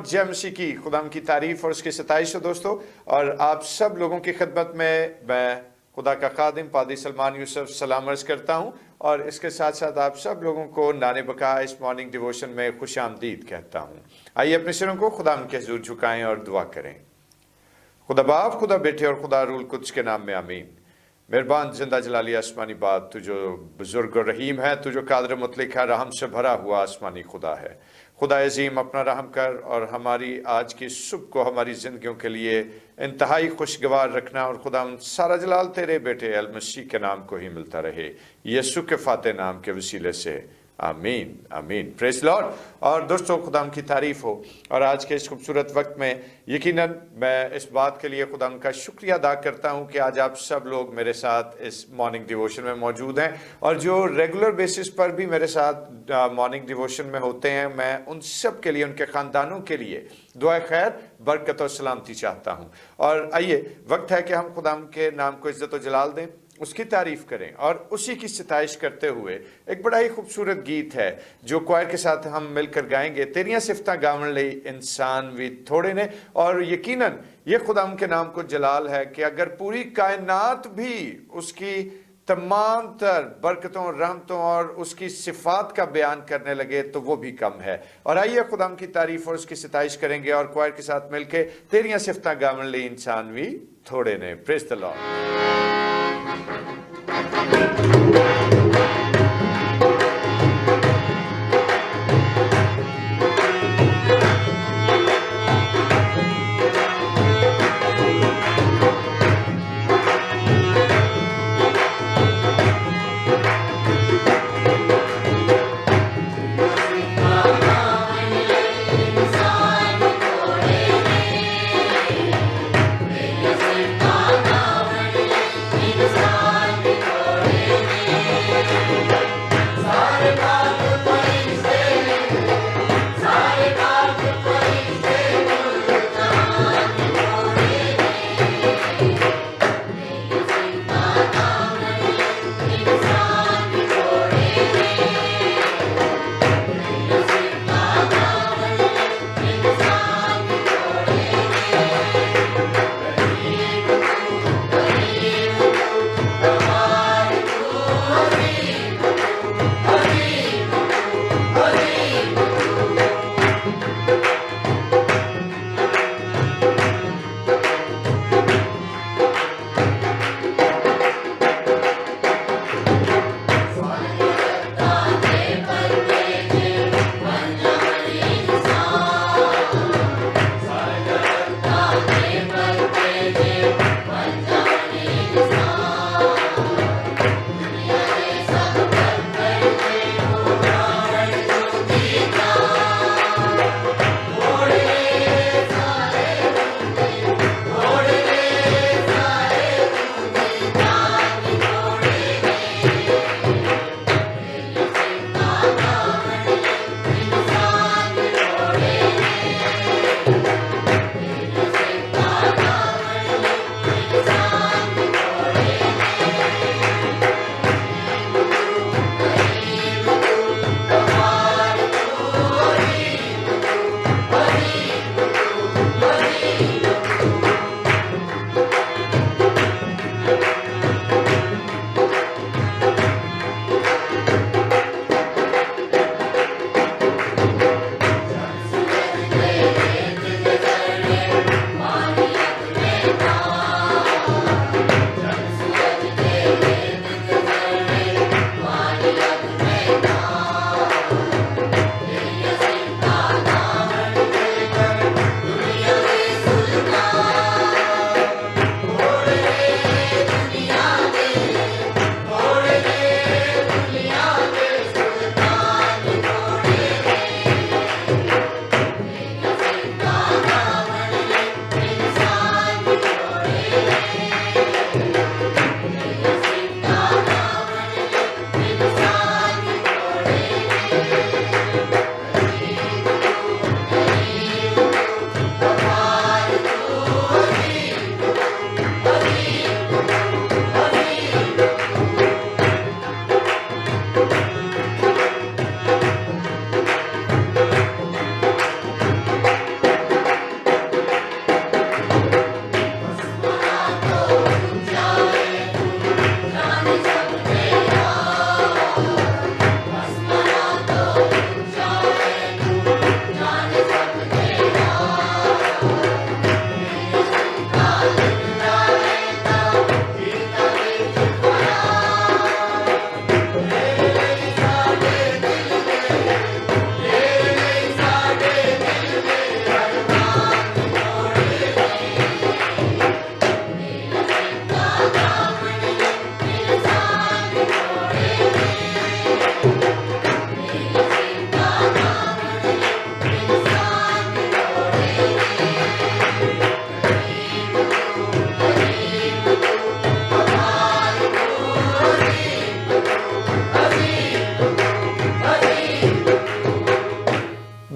जय मसीह की, खुदा की तारीफ और उसकी सताइश हो दोस्तों। और आप सब लोगों की खिदमत में मैं खुदा का खादिम पादी सलमान यूसुफ सलाम अर्ज करता हूँ, और इसके साथ साथ आप सब लोगों को नाने-बका इस मॉर्निंग डिवोशन में खुश आमदीद कहता हूँ। आइए अपने सिरों को खुदा के हुजूर झुकाएं और दुआ करें। खुदा बाप, खुदा बेटे और खुदा रूल कुद्स के नाम में आमीन। मेहरबान जिंदा जलाली आसमानी बात, तू जो बुजुर्ग और रहीम है, तू जो कादर मुतलिक है, रहम से भरा हुआ आसमानी खुदा है। खुदा अजीम, अपना रहम कर और हमारी आज की सुबह को हमारी ज़िंदगियों के लिए इंतहाई खुशगवार रखना, और खुदा सारा जलाल तेरे बेटे अल मसीह के नाम को ही मिलता रहे, यीशु के फाते नाम के वसीले से, आमीन आमीन। Praise Lord. और दोस्तों, खुदा की तारीफ़ हो। और आज के इस खूबसूरत वक्त में यकीनन मैं इस बात के लिए खुदा का शुक्रिया अदा करता हूँ कि आज आप सब लोग मेरे साथ इस मॉर्निंग डिवोशन में मौजूद हैं, और जो रेगुलर बेसिस पर भी मेरे साथ मॉर्निंग डिवोशन में होते हैं, मैं उन सब के लिए, उनके ख़ानदानों के लिए दुआ खैर, बरकत और सलामती चाहता हूँ। और आइए, वक्त है कि हम खुदा के नाम को इज़्ज़त और जलाल दें, उसकी तारीफ करें और उसी की सिताइश करते हुए एक बड़ा ही खूबसूरत गीत है जो क्वायर के साथ हम मिलकर गाएंगे। तेरियां सिफतां गावन लई इंसान भी थोड़े ने। और यकीनन ये खुदा के नाम को जलाल है कि अगर पूरी कायनात भी उसकी तमाम तर बरकतों, रहमतों और उसकी सिफात का बयान करने लगे तो वो भी कम है। और आइए खुदा की तारीफ और उसकी सिताइश करेंगे और क्वायर के साथ मिलके तेरियां सिफतां गावन लई इंसान भी थोड़े ने। Praise the Lord.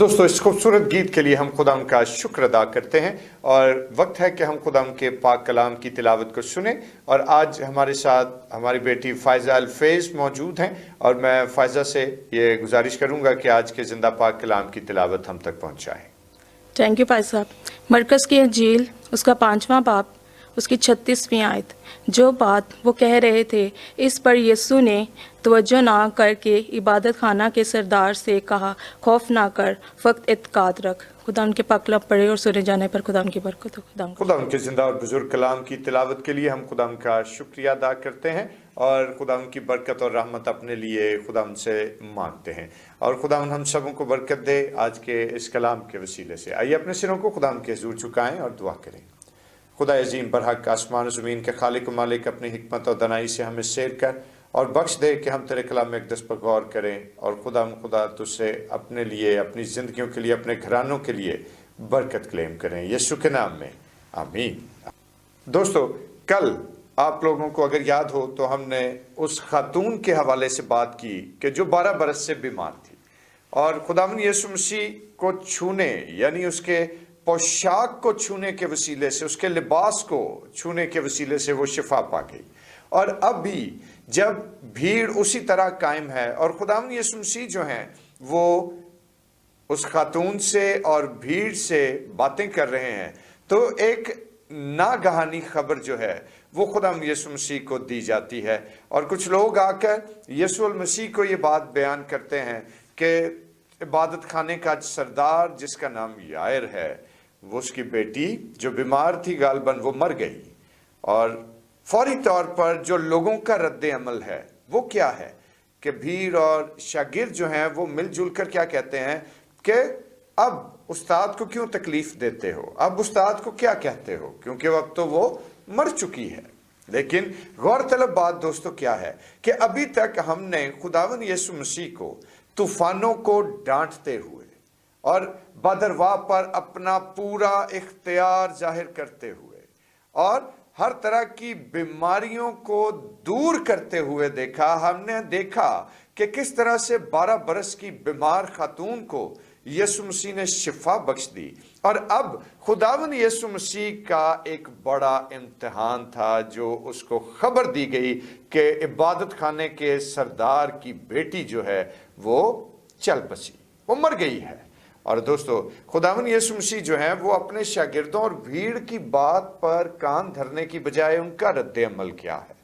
दोस्तों इस खूबसूरत गीत के लिए हम खुदा का शुक्र अदा करते हैं और वक्त है कि हम खुदा के पाक कलाम की तिलावत को सुने। और आज हमारे साथ हमारी बेटी फ़ायज़ा अल-फैज़ मौजूद हैं और मैं फ़ायज़ा से ये गुजारिश करूंगा कि आज के ज़िंदा पाक कलाम की तिलावत हम तक पहुंचाएं। थैंक यू भाई साहब। मरकज़ की इंजील उसका 5वां बाब उसकी 36वीं आयत। जो बात वो कह रहे थे इस पर यीशु ने तवज्जो ना करके इबादत खाना के सरदार से कहा, खौफ ना कर, फ़क्त इत्काद रख। खुदा उनके पाक कलाम पढ़े और सुने जाने पर खुदा उनकी बरकत हो। खुदा उनके जिंदा और बुजुर्ग कलाम की तिलावत के लिए हम खुदा का शुक्रिया अदा करते हैं और खुदा उनकी बरकत और रहमत अपने लिए खुदा उनसे मांगते हैं और खुदा हम सबों को बरकत दे आज के इस कलाम के वसीले से। आइए अपने सिरों को खुदा के हुजूर झुकाएं और दुआ करें। खुदा अज़ीम बरहक आसमान और ज़मीन के खालिक व मालिक, अपनी हिकमत और दनाई से हमें सैर कर और बख्श दे कि हम तेरे कलाम अक़दस पर गौर करें और खुदा तुझसे अपने लिए, अपनी ज़िंदगियों के लिए, अपने घरानों के लिए बरकत क्लेम करें, यीशु के नाम में आमीन। दोस्तों कल आप लोगों को अगर याद हो तो हमने उस खातून के हवाले से बात की कि जो 12 बरस से बीमार थी और खुदावंद यीशु मसीह को छूने यानी उसके पोशाक को छूने के वसीले से, उसके लिबास को छूने के वसीले से वो शिफा पा गई। और अब भी जब भीड़ उसी तरह कायम है और खुदावंद यीशु मसीह जो हैं वो उस खातून से और भीड़ से बातें कर रहे हैं तो एक नागहानी खबर जो है वो खुदावंद यीशु मसीह को दी जाती है और कुछ लोग आकर यीशु मसीह को ये बात बयान करते हैं कि इबादत खाने का सरदार जिसका नाम यायर है वो उसकी बेटी जो बीमार थी गालबन वो मर गई। और फौरी तौर पर जो लोगों का रद्द अमल है वो क्या है कि भीड़ और शागिर्द जो हैं वो मिलजुल कर क्या कहते हैं कि अब उस्ताद को क्यों तकलीफ देते हो, अब उस्ताद को क्या कहते हो, क्योंकि अब तो वो मर चुकी है। लेकिन गौरतलब बात दोस्तों क्या है कि अभी तक हमने खुदावंद यीशु मसीह को तूफानों को डांटते हुए और बदरवाह पर अपना पूरा इख्तियार जाहिर करते हुए और हर तरह की बीमारियों को दूर करते हुए देखा। हमने देखा कि किस तरह से 12 बरस की बीमार खातून को यीशु मसीह ने शिफा बख्श दी। और अब खुदावंद यीशु मसीह का एक बड़ा इम्तिहान था जो उसको खबर दी गई कि इबादत खाने के सरदार की बेटी जो है वो चल बसी, वो मर गई है। और दोस्तों खुदावंद यीशु मसीह जो है वो अपने शागिर्दों और भीड़ की बात पर कान धरने की बजाय उनका रद्द अमल क्या है।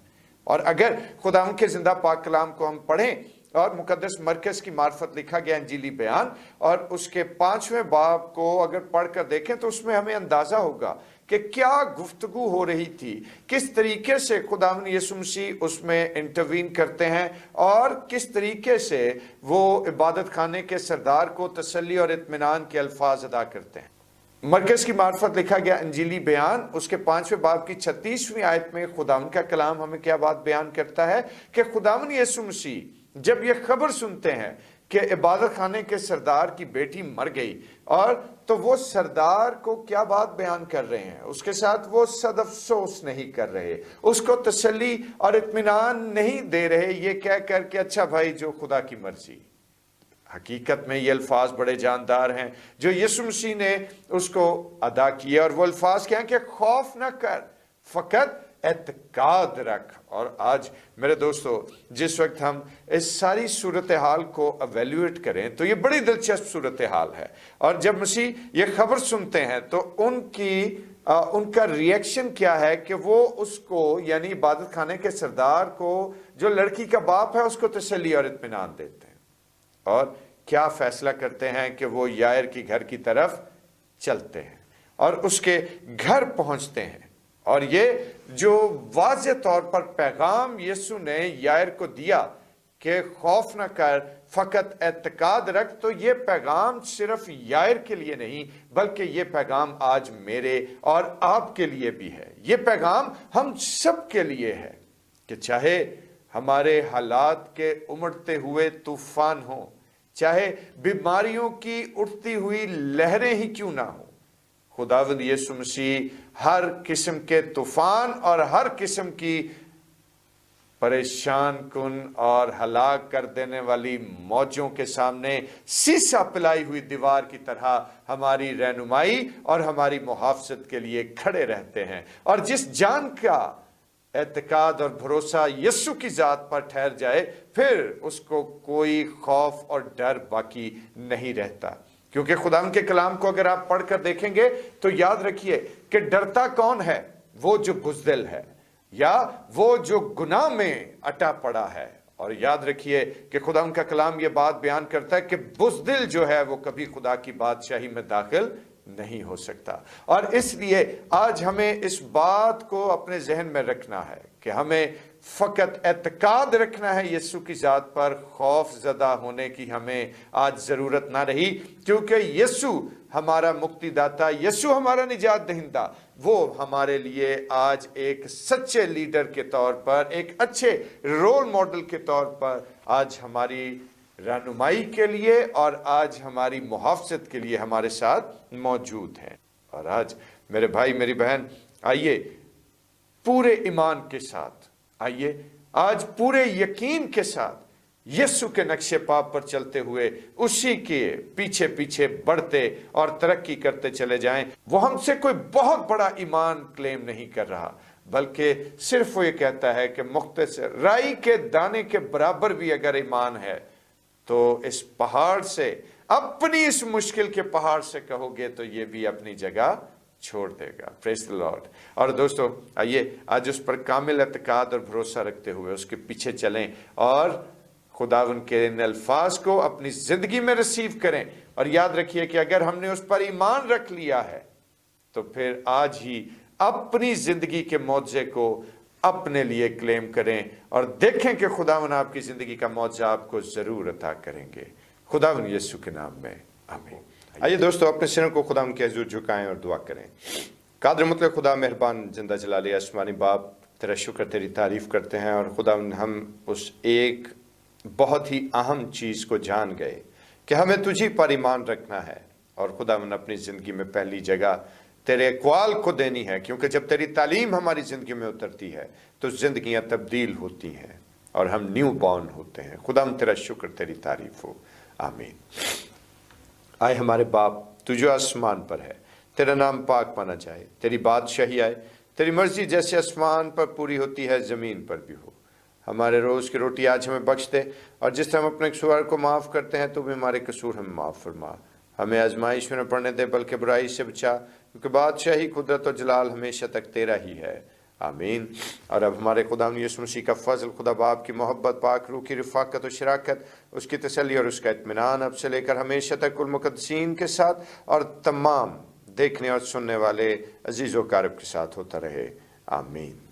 और अगर खुदावंद के जिंदा पाक कलाम को हम पढ़ें और मुकद्दस मरकज़ की मार्फत लिखा गया इंजीली बयान और उसके 5वें बाब को अगर पढ़कर देखें तो उसमें हमें अंदाजा होगा कि क्या गुफ्तगू हो रही थी, किस तरीके से खुदावंद यीशु मसीह उसमें इंटरवीन करते हैं और किस तरीके से वो इबादत खाने के सरदार को तसल्ली और इत्मीनान के अल्फाज अदा करते हैं। मरकज़ की मार्फत लिखा गया इंजीली बयान उसके 5वें बाब की 36वीं आयत में खुदावंद का कलाम हमें क्या बात बयान करता है कि खुदावंद यीशु मसीह जब ये खबर सुनते हैं कि इबादत खाने के सरदार की बेटी मर गई और तो वो सरदार को क्या बात बयान कर रहे हैं, उसके साथ वो सदअफसोस नहीं कर रहे, उसको तसल्ली और इत्मीनान नहीं दे रहे ये कह कर के अच्छा भाई जो खुदा की मर्जी। हकीकत में ये अल्फाज बड़े जानदार हैं जो यीशु मसीह ने उसको अदा किए और वो अल्फाज क्या हैं कि खौफ न कर, फ़कत एतकाद रख। और आज मेरे दोस्तों जिस वक्त हम इस सारी सूरत हाल को एवेल्यूएट करें तो ये बड़ी दिलचस्प सूरत हाल है और जब मसीह ये खबर सुनते हैं तो उनका रिएक्शन क्या है कि वो उसको यानी इबादत खाने के सरदार को जो लड़की का बाप है उसको तसल्ली और इत्मीनान देते हैं और क्या फैसला करते हैं कि वो यायर की घर की तरफ चलते हैं और उसके घर पहुंचते हैं। और ये जो वाज़े तौर पर पैगाम यीशु ने यायर को दिया कि खौफ न कर, फ़कत एतकाद रख, तो ये पैगाम सिर्फ यायर के लिए नहीं बल्कि ये पैगाम आज मेरे और आपके लिए भी है। ये पैगाम हम सब के लिए है कि चाहे हमारे हालात के उमड़ते हुए तूफान हो, चाहे बीमारियों की उठती हुई लहरें ही क्यों ना हो, खुदावंद यीशु मसीह हर किस्म के तूफान और हर किस्म की परेशान कुन और हलाक कर देने वाली मौजों के सामने शीशा पिलाई हुई दीवार की तरह हमारी रहनुमाई और हमारी मुहाफ़ज़त के लिए खड़े रहते हैं। और जिस जान का एतकाद और भरोसा यीशु की ज़ात पर ठहर जाए, फिर उसको कोई खौफ और डर बाकी नहीं रहता। क्योंकि खुदा के कलाम को अगर आप पढ़कर देखेंगे तो याद रखिए कि डरता कौन है? वो जो बुज़दिल है या वो जो गुनाह में अटा पड़ा है। और याद रखिए कि खुदा उनका कलाम ये बात बयान करता है कि बुज़दिल जो है वो कभी खुदा की बादशाही में दाखिल नहीं हो सकता। और इसलिए आज हमें इस बात को अपने जहन में रखना है कि हमें फकत एतकाद रखना है यीशु की ज़ात पर, खौफ ज़दा होने की हमें आज ज़रूरत ना रही, क्योंकि यीशु हमारा मुक्तिदाता, यीशु हमारा निजात दहिंदा, वो हमारे लिए आज एक सच्चे लीडर के तौर पर, एक अच्छे रोल मॉडल के तौर पर आज हमारी रहनुमाई के लिए और आज हमारी मुहाफ़ज़त के लिए हमारे साथ मौजूद हैं। और आज मेरे भाई मेरी बहन, आइए पूरे ईमान के साथ, आइए आज पूरे यकीन के साथ यीशु के नक्शे पाप पर चलते हुए उसी के पीछे पीछे बढ़ते और तरक्की करते चले जाएं। वो हमसे कोई बहुत बड़ा ईमान क्लेम नहीं कर रहा, बल्कि सिर्फ वो ये कहता है कि मुख्तसर राई के दाने के बराबर भी अगर ईमान है तो इस पहाड़ से, अपनी इस मुश्किल के पहाड़ से कहोगे तो ये भी अपनी जगह छोड़ देगा। Praise the Lord. और दोस्तों आइए आज उस पर कामिल एतकाद और भरोसा रखते हुए उसके पीछे चलें और खुदावंद के इन अल्फाज को अपनी जिंदगी में रिसीव करें। और याद रखिए कि अगर हमने उस पर ईमान रख लिया है तो फिर आज ही अपनी जिंदगी के मौजे को अपने लिए क्लेम करें और देखें कि खुदावंद आपकी जिंदगी का मौजा आपको जरूर अता करेंगे। खुदावंद यीशु के नाम में आमीन। आइए दोस्तों अपने सिरों को खुदा के हुजूर झुकाएं और दुआ करें। कादर मुतलक खुदा मेहरबान जिंदा जलाली आसमानी बाप, तेरा शुक्र तेरी तारीफ करते हैं। और खुदा हम उस एक बहुत ही अहम चीज़ को जान गए कि हमें तुझी पर ईमान रखना है और खुदा अपनी ज़िंदगी में पहली जगह तेरे अक़वाल को देनी है, क्योंकि जब तेरी तालीम हमारी ज़िंदगी में उतरती है तो ज़िंदगियाँ तब्दील होती हैं और हम न्यू बॉर्न होते हैं। खुदा तेरा शुक्र तेरी तारीफ हो, आमीन। आए हमारे बाप, तू जो आसमान पर है, तेरा नाम पाक माना जाए, तेरी बादशाही आए, तेरी मर्जी जैसे आसमान पर पूरी होती है ज़मीन पर भी हो। हमारे रोज़ की रोटी आज हमें बख्श दे, और जिस तरह हम अपने कसूर को माफ़ करते हैं तो भी हमारे कसूर हमें माफ़ फरमा। हमें आजमाइश में न पड़ने दे बल्कि बुराई से बचा, क्योंकि बादशाही, कुदरत और जलाल हमेशा तक तेरा ही है, आमीन। और अब हमारे खुदा यीशु मसीह का फजल, खुदा बाप की मोहब्बत, पाक रूह की रफ़ाकत और शराकत, उसकी तसल्ली और उसका इत्मीनान अब से लेकर हमेशा तक कुल मुक़द्दसीन के साथ और तमाम देखने और सुनने वाले अजीज़ व कारब के साथ होता रहे, आमीन।